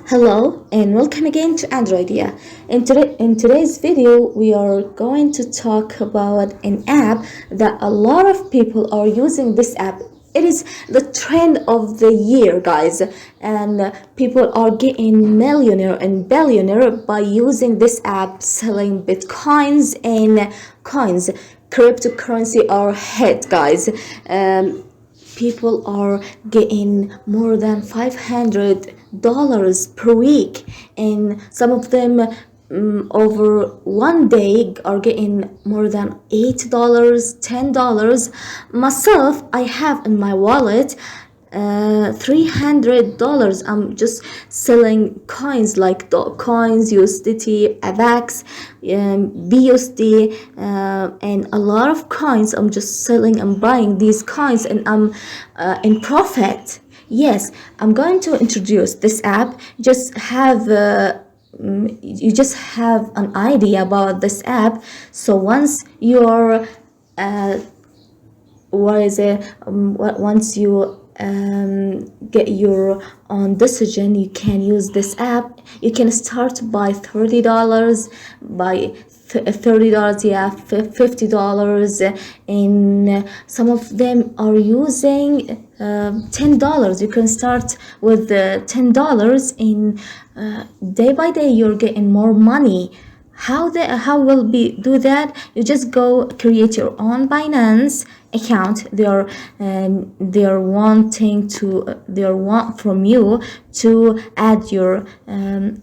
Hello and welcome again to Androidiya. In today's video, we are going to talk about an app that a lot of people are using this app. It is the trend of the year, guys, and people are getting millionaire and billionaire by using this app, selling bitcoins and coins. Cryptocurrency are hit, guys. People are getting more than $500 per week, and some of them over one day are getting more than $8, $10. Myself, I have in my wallet $300. I'm just selling coins like coins, USDT, AVAX, BUSD, and a lot of coins. I'm just selling and buying these coins, and I'm in profit. Yes, I'm going to introduce this app. You just have an idea about this app. So once you're once you get your own decision, you can use this app. You can start by $30, by $30, yeah, $50, and some of them are using $10. You can start with the $10, and day by day you're getting more money. How will be do that? You just go create your own Binance account. They want from you to add your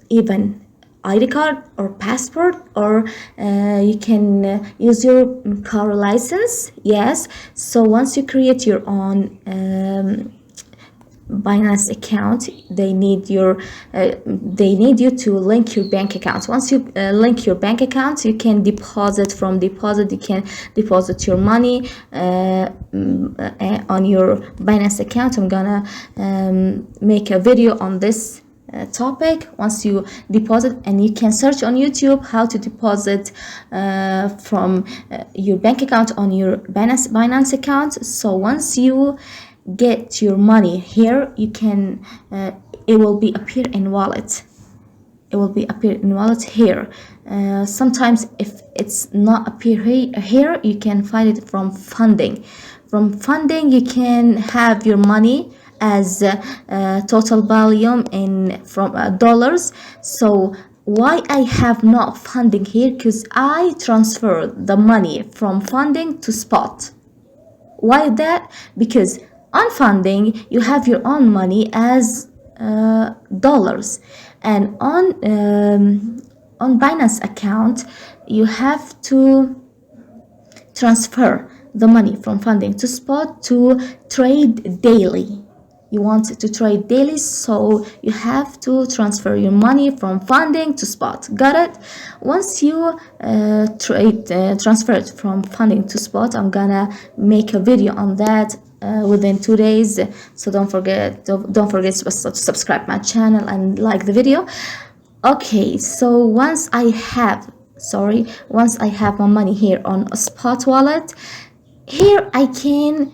even ID card or passport, or you can use your car license. Yes. So once you create your own Binance account, they need you to link your bank account. Once you link your bank account, you can deposit. From deposit, you can deposit your money on your Binance account. I'm gonna make a video on this topic. Once you deposit, and you can search on YouTube how to deposit from your bank account on your Binance account. So once you get your money here, you can it will be appear in wallet. It will be appear in wallet here. Sometimes if it's not appear here, you can find it from funding. From funding, you can have your money as total volume in from dollars. So why I have not funding here? Because I transfer the money from funding to spot. Why that? Because on funding, you have your own money as dollars, and on Binance account, you have to transfer the money from funding to spot to trade daily. You want to trade daily, so you have to transfer your money from funding to spot. Got it? Once you transfer it from funding to spot, I'm gonna make a video on that within 2 days. So don't forget to subscribe my channel and like the video. Okay, so once I have my money here on a spot wallet, here I can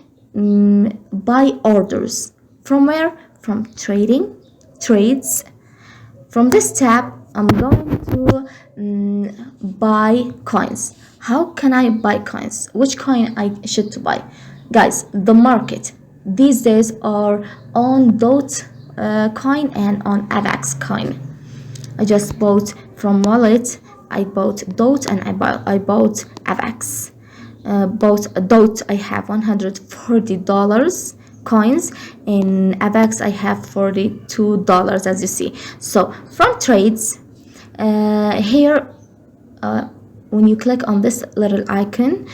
buy orders. From where? From trades. From this tab, I'm going to buy coins. How can I buy coins? Which coin I should to buy? Guys, the market these days are on Dot coin and on AVAX coin. I just bought from wallet. I bought Dot and I bought AVAX. Bought Dot, I have $140 coins. In AVAX, I have $42, as you see. So from trades, here when you click on this little icon,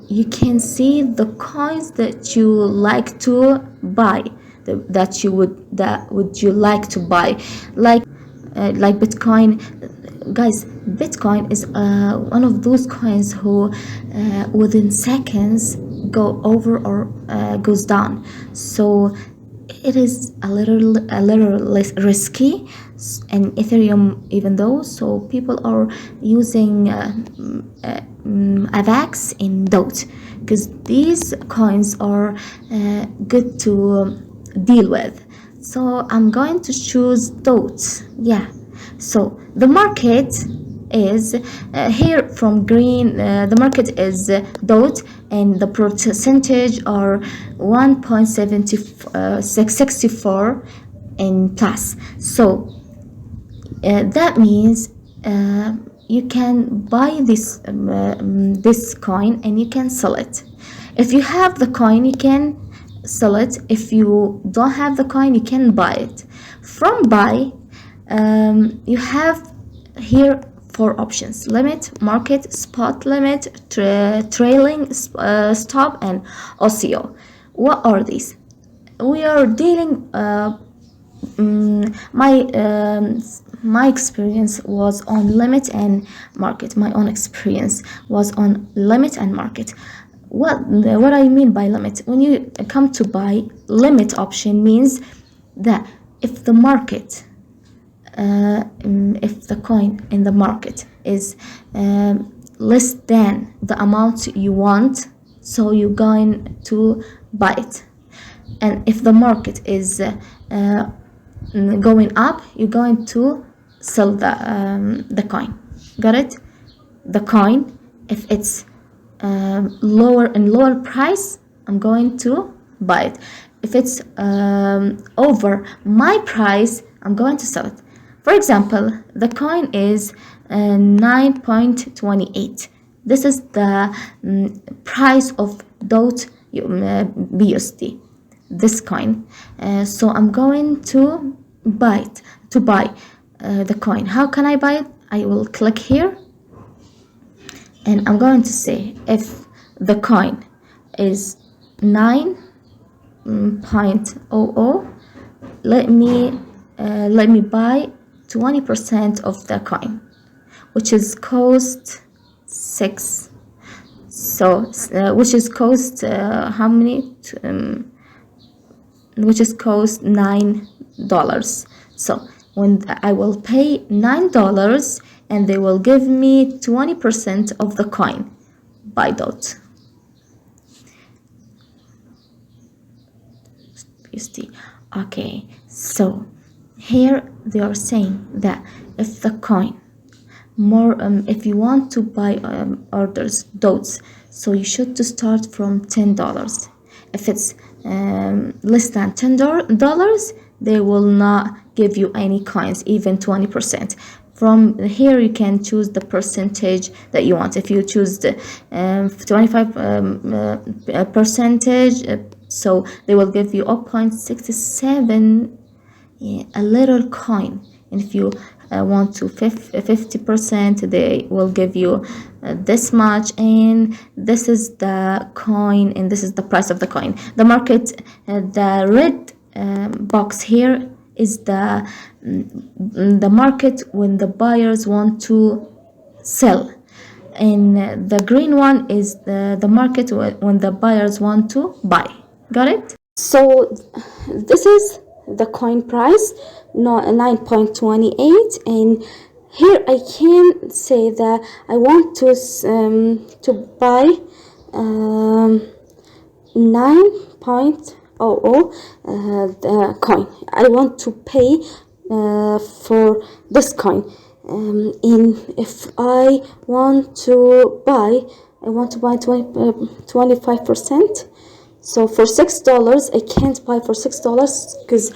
you can see the coins that you like to buy, that would you like to buy, like Bitcoin. Guys, Bitcoin is one of those coins who within seconds go over or goes down. So it is a little less risky, and Ethereum even though. So people are using AVAX in Dot because these coins are good to deal with. So I'm going to choose DOT. Yeah. So the market is here from green. The market is DOT, and the percentage are 1.64 in plus. So that means you can buy this coin and you can sell it. If you have the coin, you can sell it. If you don't have the coin, you can buy it. From buy, you have here four options: limit, market, spot limit, trailing stop, and OCO. What are these? We are dealing my experience was on limit and market. My own experience was on limit and market. What I mean by limit, when you come to buy, limit option means that if the market if the coin in the market is less than the amount you want, so you're going to buy it. And if the market is going up, you're going to sell the coin. Got it? The coin, if it's lower and lower price, I'm going to buy it. If it's over my price, I'm going to sell it. For example, the coin is 9.28. This is the price of DOT BUSD, this coin. So I'm going to buy it, the coin. How can I buy it? I will click here and I'm going to say if the coin is 9.00, let me buy 20% of the coin, which is cost 6. So which is cost how many? Which is cost $9. So when I will pay $9 and they will give me 20% of the coin by DOT. Okay, so here they are saying that if the coin if you want to buy orders DOTs, so you should to start from $10. If it's less than $10, they will not give you any coins, even 20%. From here you can choose the percentage that you want. If you choose the 25 percentage, so they will give you 0.67, a little coin. And if you want to 50%, they will give you this much, and this is the coin, and this is the price of the coin. The market, the red box here is the market when the buyers want to sell, and the green one is the market when the buyers want to buy. Got it? So this is the coin price, 9.28, and here I can say that I want to buy 9.00 the coin. I want to pay for this coin, and if I want to buy 25%. So for $6, I can't buy for $6 because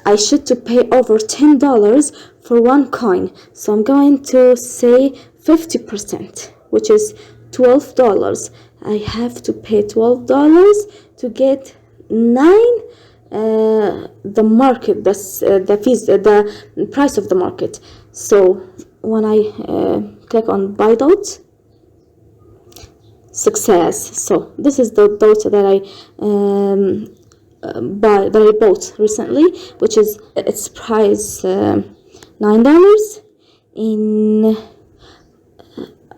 I should to pay over $10 for one coin. So I'm going to say 50%, which is $12. I have to pay $12 to get 9 the market, the fees, the price of the market. So when I click on buy DOT, success. So this is the DOT that I bought recently, which is its price $9. In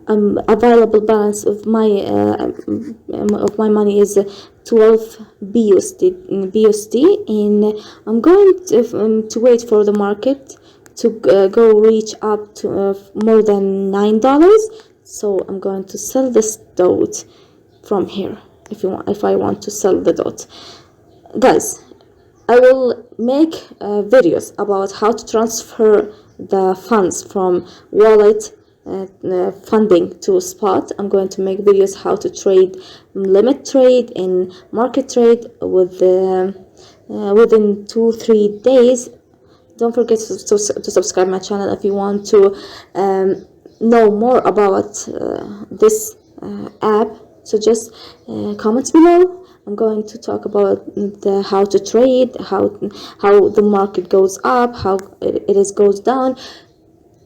available balance of my money is 12 BUSD, and I'm going to wait for the market to go reach up to more than $9. So I'm going to sell this DOT from here if I want to sell the DOT. Guys, I will make videos about how to transfer the funds from wallet funding to spot. I'm going to make videos how to trade limit trade and market trade with within 2-3 days. Don't forget to subscribe my channel if you want to know more about this app. So just comment below. I'm going to talk about how to trade, how the market goes up, how it goes down.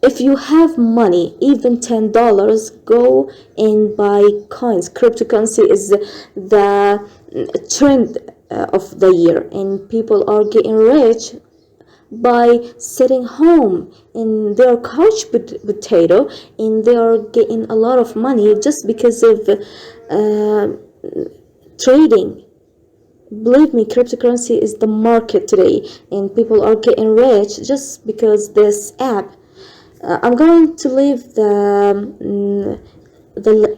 If you have money, even $10, go and buy coins. Cryptocurrency is the trend of the year, and people are getting rich by sitting home in their couch potato, and they are getting a lot of money just because of trading. Believe me, cryptocurrency is the market today, and people are getting rich just because this app. I'm going to leave a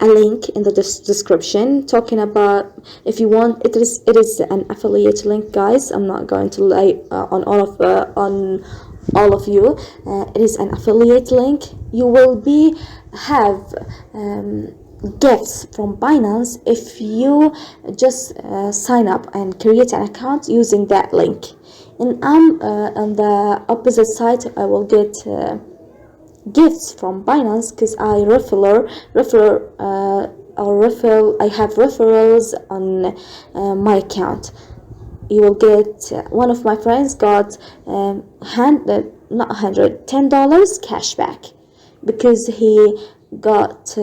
link in the description talking about, if you want, it is an affiliate link, guys. I'm not going to lie on all of you. It is an affiliate link. You will have gifts from Binance if you just sign up and create an account using that link. And I'm on the opposite side, I will get gifts from Binance because I I have referrals on my account. You will get one of my friends got not $10 cash back because he got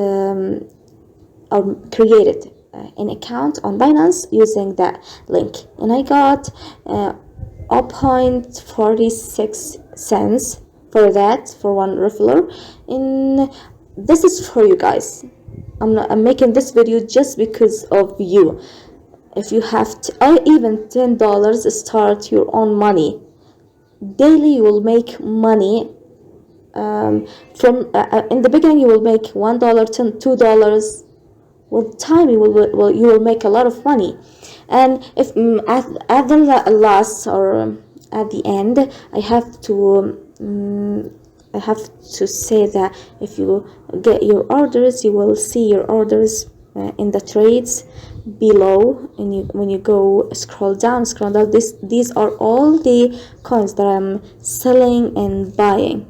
created an account on Binance using that link, and I got 0.46 cents for that, for one referral. And this is for you guys. I'm making this video just because of you. If you have or even $10, start your own money. Daily you will make money. From in the beginning you will make $1, $2. With time you will make a lot of money. And if at the last, or at the end, I have to say that if you get your orders, you will see your orders in the trades below. And when you go scroll down, these are all the coins that I'm selling and buying.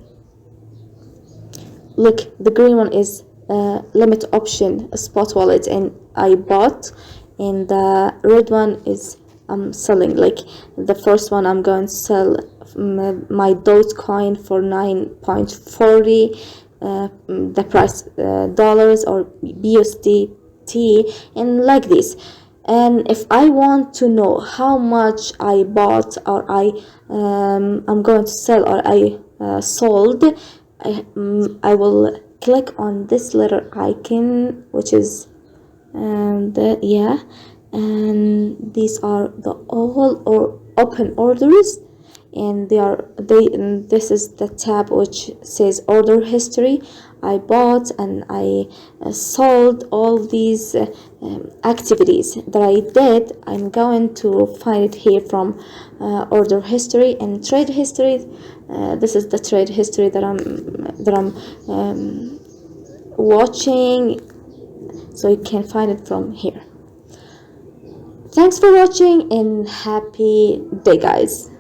Look, the green one is limit option, a spot wallet, and I bought. And the red one is I'm selling. Like the first one, I'm going to sell my Dogecoin for 9.40 the price dollars or BUSDT, and like this. And if I want to know how much I bought, or I'm going to sell, or I sold, I will click on this little icon, which is and these are the all or open orders, and this is the tab which says order history. I bought and I sold all these activities that I did. I'm going to find it here from order history and trade history. This is the trade history that I'm watching, so you can find it from here. Thanks for watching and happy day, guys.